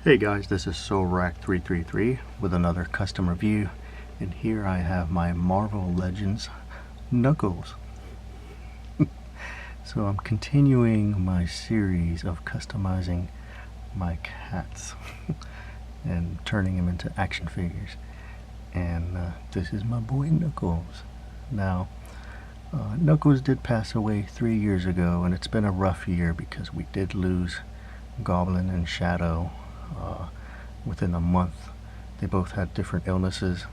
Hey guys, this is Solrak333 with another custom review, and here I have my Marvel Legends Knuckles. So I'm continuing my series of customizing my cats and turning them into action figures, and this is my boy Knuckles. Now, Knuckles did pass away 3 years ago, and it's been a rough year because we did lose Goblin and Shadow within a month. They both had different illnesses,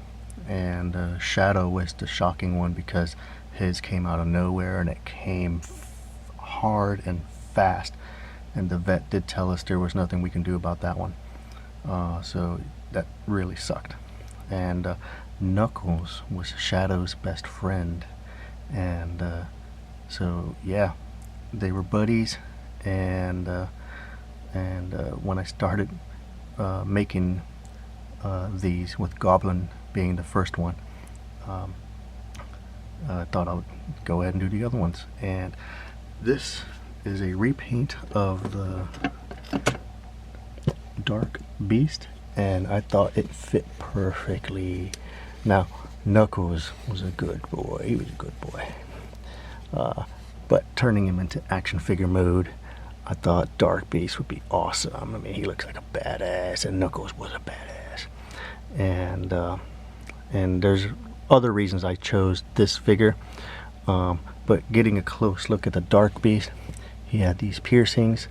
and Shadow was the shocking one because his came out of nowhere and it came hard and fast, and the vet did tell us there was nothing we can do about that one. So that really sucked. And Knuckles was Shadow's best friend, and so yeah, they were buddies. And when I started making these, with Goblin being the first one, I thought I would go ahead and do the other ones. And this is a repaint of the Dark Beast, and I thought it fit perfectly. Now, Knuckles was a good boy. He was a good boy. But turning him into action figure mode, I thought Dark Beast would be awesome. I mean, he looks like a badass, and Knuckles was a badass. And there's other reasons I chose this figure. But getting a close look at the Dark Beast, he had these piercings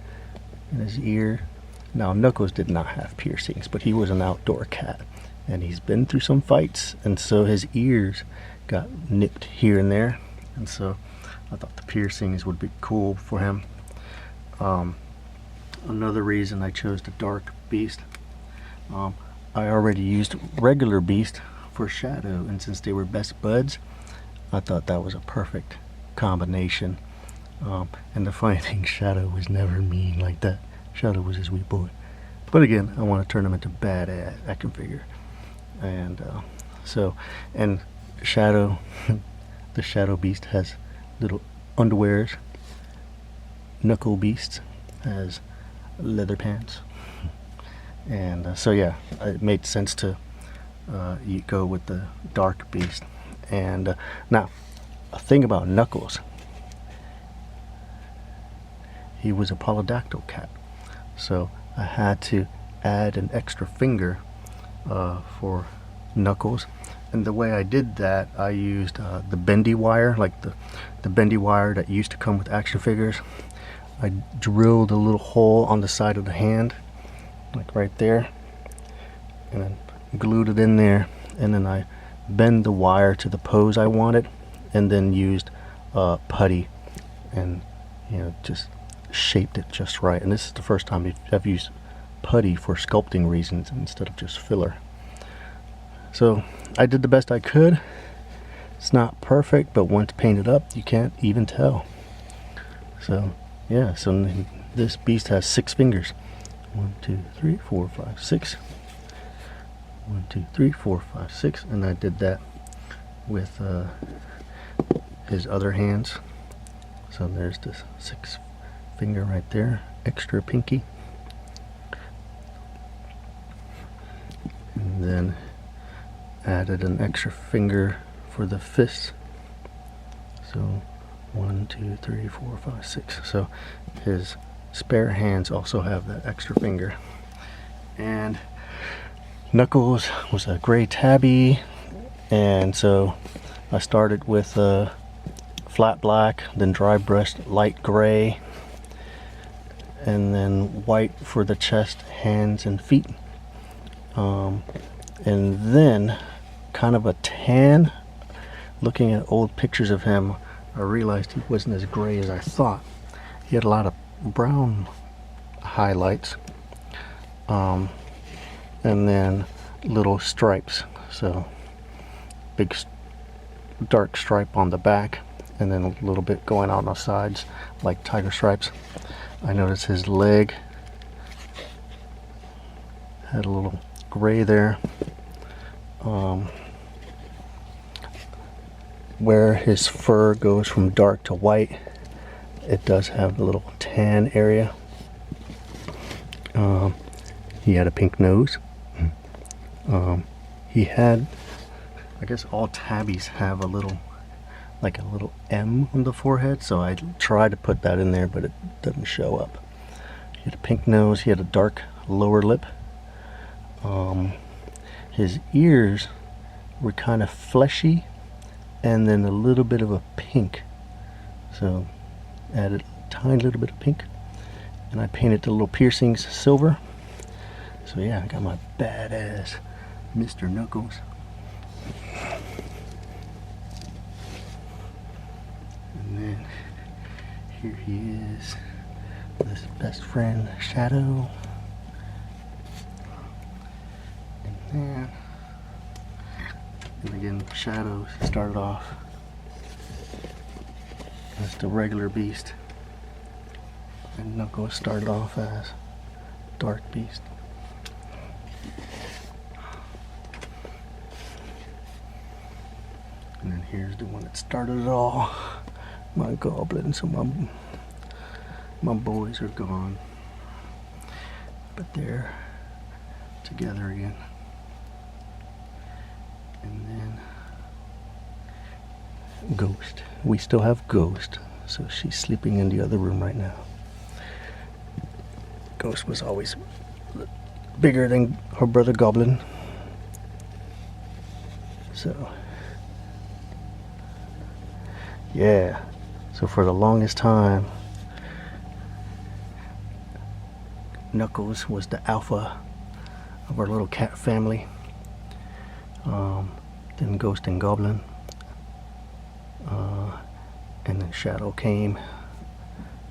in his ear. Now, Knuckles did not have piercings, but he was an outdoor cat, and he's been through some fights, and so his ears got nipped here and there, and so I thought the piercings would be cool for him. Another reason I chose the Dark Beast, I already used regular Beast for Shadow, and since they were best buds, I thought that was a perfect combination. And the funny thing, Shadow was never mean like that. Shadow was his wee boy. But again, I want to turn him into badass action figure. And and Shadow, the Shadow Beast has little underwears. Knuckle Beast has leather pants. And so yeah, it made sense to you go with the Dark Beast. And now, a thing about Knuckles, he was a polydactyl cat, so I had to add an extra finger for Knuckles. And the way I did that, I used the bendy wire, like the bendy wire that used to come with action figures. I drilled a little hole on the side of the hand, like right there, and then glued it in there, and then I bend the wire to the pose I wanted, and then used putty, and just shaped it just right. And this is the first time I've used putty for sculpting reasons instead of just filler. So I did the best I could. It's not perfect, but once painted up, you can't even tell. So yeah, so this beast has 6 fingers. 1, 2, 3, 4, 5, 6. 1, 2, 3, 4, 5, 6. And I did that with his other hands. So there's this 6th finger right there, extra pinky. And then added an extra finger for the fists. So 1, 2, 3, 4, 5, 6. So his spare hands also have that extra finger. And Knuckles was a gray tabby, and so I started with flat black, then dry brushed light gray, and then white for the chest, hands, and feet. And then kind of a tan. Looking at old pictures of him, I realized he wasn't as gray as I thought. He had a lot of brown highlights, and then little stripes. So big dark stripe on the back, and then a little bit going on the sides like tiger stripes. I noticed his leg had a little gray there. Where his fur goes from dark to white, it does have a little tan area. He had a pink nose. He had, I guess all tabbies have a little, like a little M on the forehead, so I tried to put that in there, but it doesn't show up. He had a pink nose. He had a dark lower lip. His ears were kind of fleshy and then a little bit of a pink, so added a tiny little bit of pink, and I painted the little piercings silver. So yeah, I got my badass Mr. Knuckles. And then here he is with his best friend Shadow. And again, Shadow started off as the regular beast, and Knuckles started off as Dark Beast. And then here's the one that started it all, my Goblin. So my boys are gone, but they're together again. And then Ghost. We still have Ghost, so she's sleeping in the other room right now. Ghost was always bigger than her brother Goblin, so yeah. So for the longest time, Knuckles was the alpha of our little cat family. Then Ghost and Goblin, and then Shadow came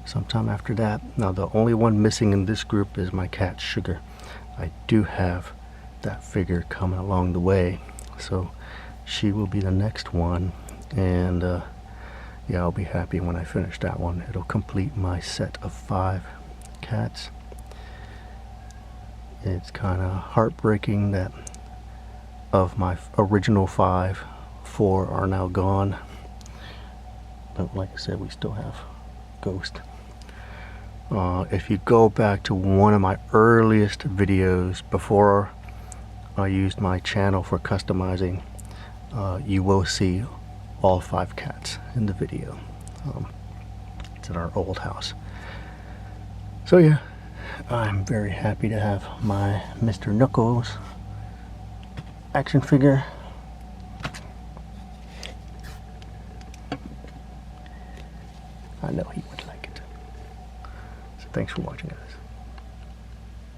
sometime after that. Now the only one missing in this group is my cat Sugar. I do have that figure coming along the way, so she will be the next one, and yeah, I'll be happy when I finish that one. It'll complete my set of 5 cats. It's kind of heartbreaking that of my original 5, 4 are now gone, but like I said, we still have Ghost. If you go back to one of my earliest videos before I used my channel for customizing, you will see all 5 cats in the video. It's at our old house. So yeah, I'm very happy to have my Mr. Knuckles action figure. I know he would like it. So thanks for watching, guys.